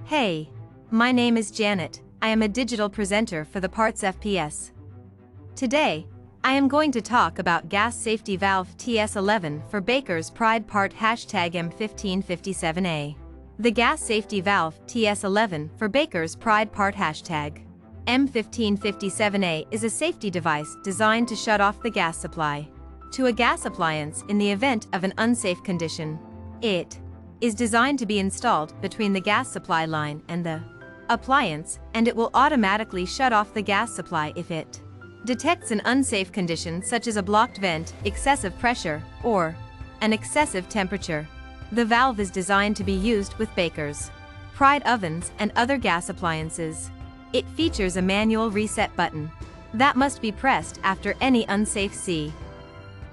Hey, my name is Janet. I am a digital presenter for the PartsFPS. Today, I am going to talk about gas safety valve Ts11 for Bakers Pride Part M1557A. The gas safety valve Ts11 for Bakers Pride Part M1557A is a safety device designed to shut off the gas supply to a gas appliance in the event of an unsafe condition. It is designed to be installed between the gas supply line and the appliance, and it will automatically shut off the gas supply if it detects an unsafe condition such as a blocked vent, excessive pressure, or an excessive temperature. The valve is designed to be used with Bakers Pride ovens and other gas appliances. It features a manual reset button that must be pressed after any unsafe C.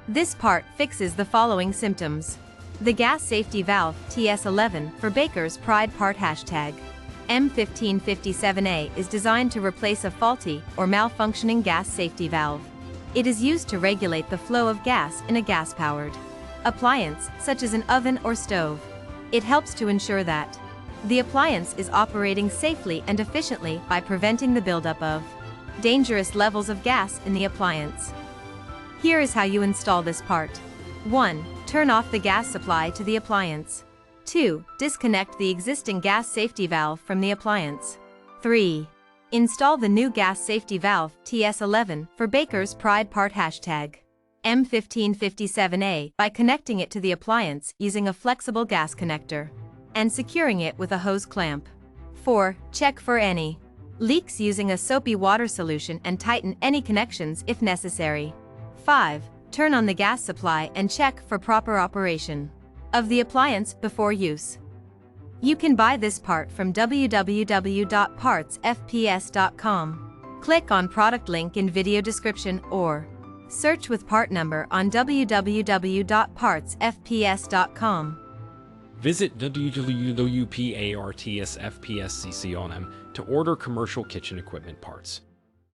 This part fixes the following symptoms. The gas safety valve Ts11 for Bakers Pride Part M1557A is designed to replace a faulty or malfunctioning gas safety valve. It is used to regulate the flow of gas in a gas-powered appliance, such as an oven or stove. It helps to ensure that the appliance is operating safely and efficiently by preventing the buildup of dangerous levels of gas in the appliance. Here is how you install this part. 1. Turn off the gas supply to the appliance. 2. Disconnect the existing gas safety valve from the appliance. 3. Install the new gas safety valve Ts11 for Bakers Pride Part M1557A by connecting it to the appliance using a flexible gas connector and securing it with a hose clamp. 4. Check for any leaks using a soapy water solution and tighten any connections if necessary. 5. Turn on the gas supply and check for proper operation of the appliance before use. You can buy this part from www.PartsFPS.com. Click on product link in video description or search with part number on www.PartsFPS.com. Visit www.PartsFPS.com to order commercial kitchen equipment parts.